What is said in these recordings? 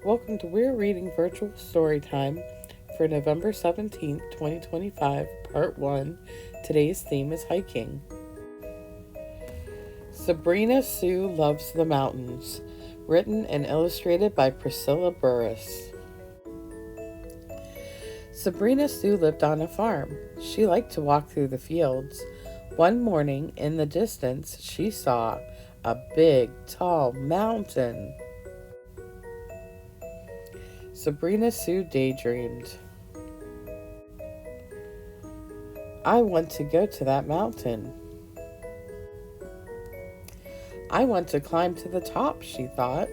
Welcome to Weir Reading Virtual Storytime for November 17th, 2025, Part 1. Today's theme is hiking. Sabrina Sue Loves the Mountains. Written and illustrated by Priscilla Burris. Sabrina Sue lived on a farm. She liked to walk through the fields. One morning, in the distance, she saw a big, tall mountain. Sabrina Sue daydreamed. I want to go to that mountain. I want to climb to the top, she thought.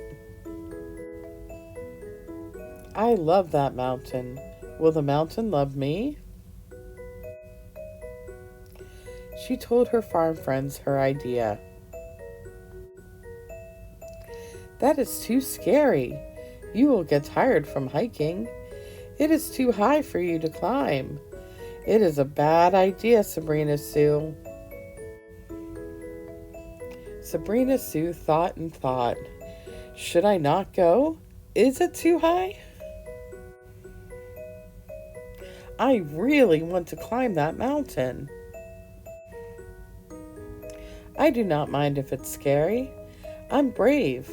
I love that mountain. Will the mountain love me? She told her farm friends her idea. That is too scary. You will get tired from hiking. It is too high for you to climb. It is a bad idea, Sabrina Sue. Sabrina Sue thought and thought. Should I not go? Is it too high? I really want to climb that mountain. I do not mind if it's scary. I'm brave.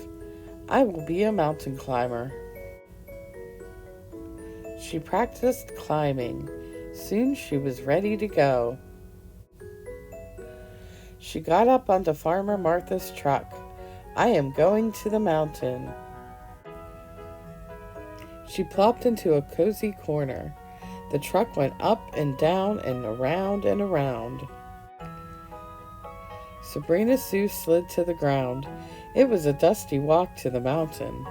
I will be a mountain climber. She practiced climbing. Soon she was ready to go. She got up onto Farmer Martha's truck. I am going to the mountain. She plopped into a cozy corner. The truck went up and down and around and around. Sabrina Sue slid to the ground. It was a dusty walk to the mountain.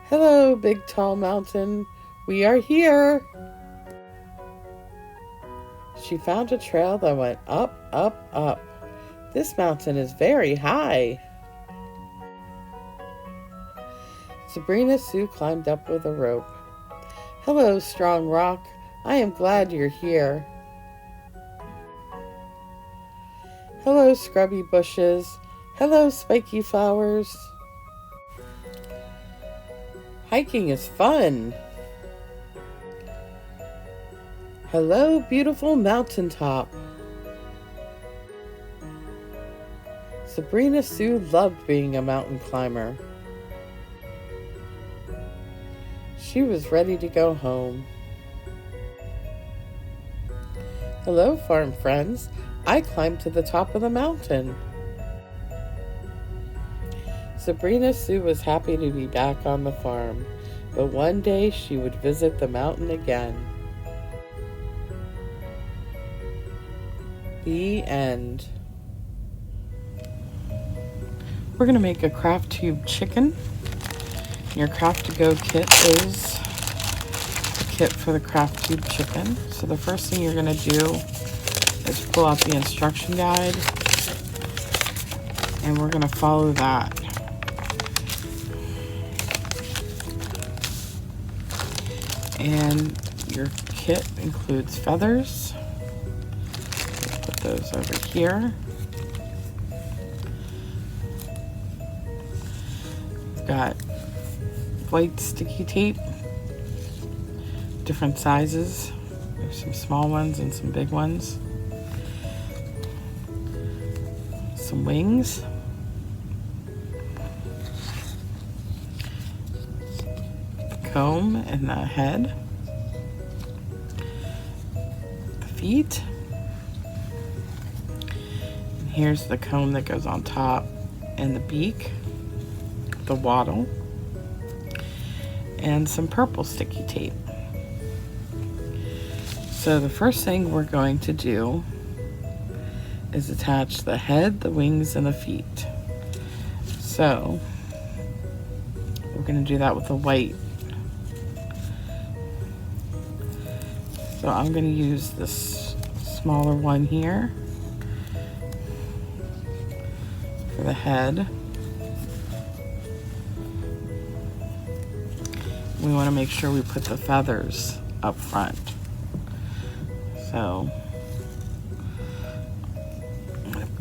Hello, big tall mountain. We are here. She found a trail that went up, up, up. This mountain is very high. Sabrina Sue climbed up with a rope. Hello, strong rock. I am glad you're here. Hello, scrubby bushes. Hello, spiky flowers. Hiking is fun. Hello, beautiful mountaintop. Sabrina Sue loved being a mountain climber. She was ready to go home. Hello, farm friends. I climbed to the top of the mountain. Sabrina Sue was happy to be back on the farm, but one day she would visit the mountain again. The end. We're going to make a craft tube chicken. Your craft to go kit is the kit for the craft tube chicken. So the first thing you're going to do is pull out the instruction guide, and we're going to follow that. And your kit includes feathers. Put those over here. We've got white sticky tape, different sizes. There's some small ones and some big ones. Some wings. The comb and the head. The feet. And here's the comb that goes on top, and the beak, the wattle, and some purple sticky tape. So the first thing we're going to do is attach the head, the wings, and the feet. So we're going to do that with the white. So I'm going to use this smaller one here for the head. We want to make sure we put the feathers up front. So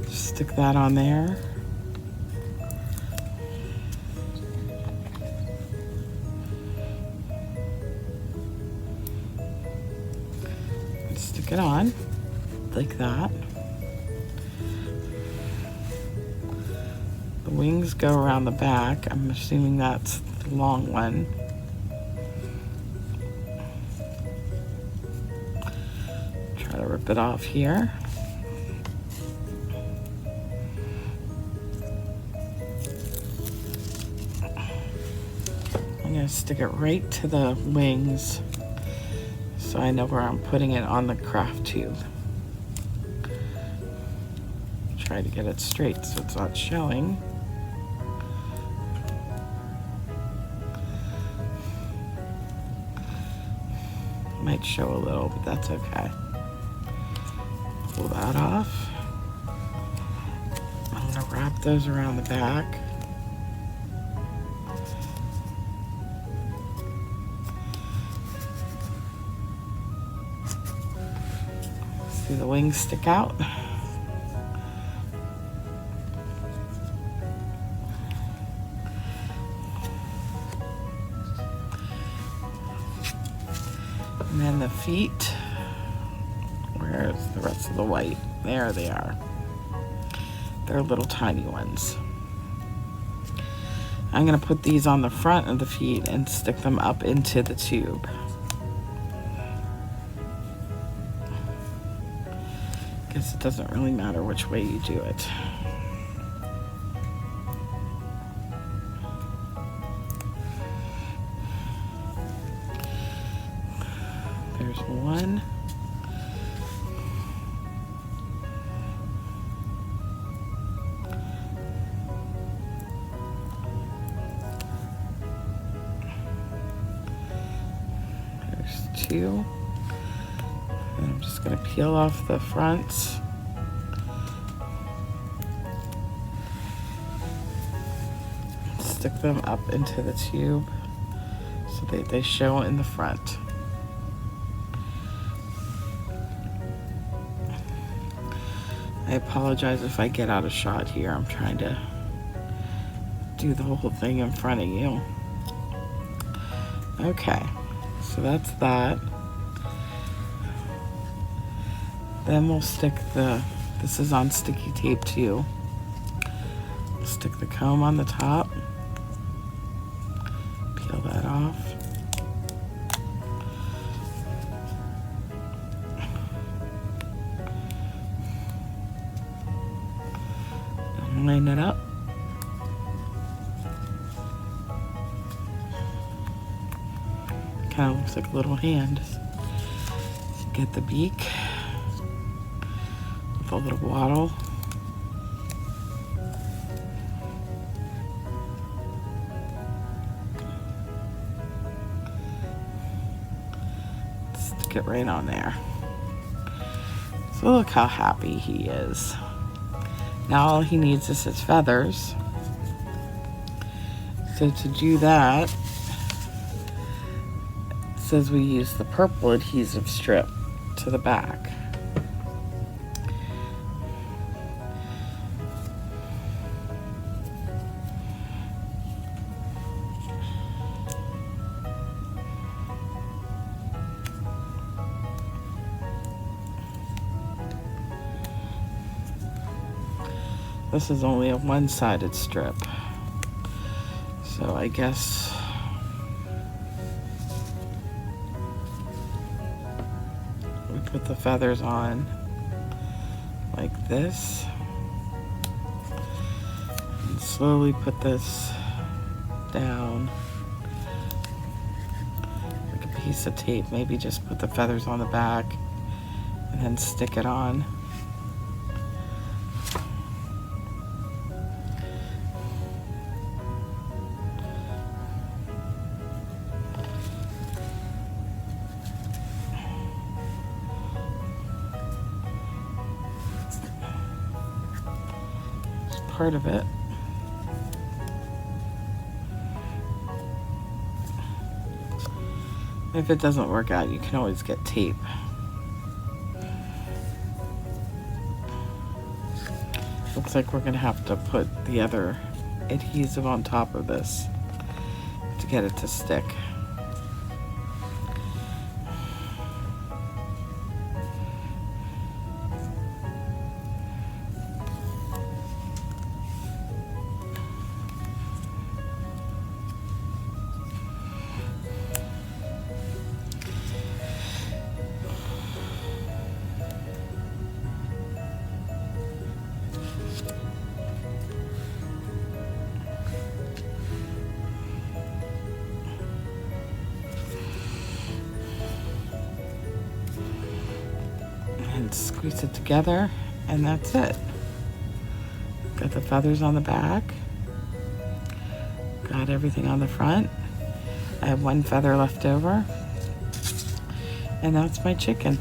stick that on there. stick it on like that. The wings go around the back. I'm assuming that's the long one. Try to rip it off here. I'm going to stick it right to the wings so I know where I'm putting it on the craft tube. Try to get it straight so it's not showing. Might show a little, but that's okay. Pull that off. I'm going to wrap those around the back. See the wings stick out? And then the feet, where's the rest of the white? There they are. They're little tiny ones. I'm gonna put these on the front of the feet and stick them up into the tube. Guess it doesn't really matter which way you do it. There's one. There's two. And I'm just going to peel off the fronts. Stick them up into the tube so they show in the front. I apologize if I get out of shot here. I'm trying to do the whole thing in front of you. Okay, so that's that. Then we'll stick this is on sticky tape too. Stick the comb on the top. Peel that off. Line it up. Kind of looks like a little hand. Get the beak with a little waddle. Stick it right on there. So look how happy he is. Now all he needs is his feathers. So to do that, it says we use the purple adhesive strip to the back. This is only a one-sided strip, so I guess we put the feathers on like this and slowly put this down like a piece of tape. Maybe just put the feathers on the back and then stick it on. Part of it. If it doesn't work out, you can always get tape. Looks like we're gonna have to put the other adhesive on top of this to get it to stick. squeeze it together, and that's it. Got the feathers on the back. Got everything on the front. I have one feather left over. And that's my chicken.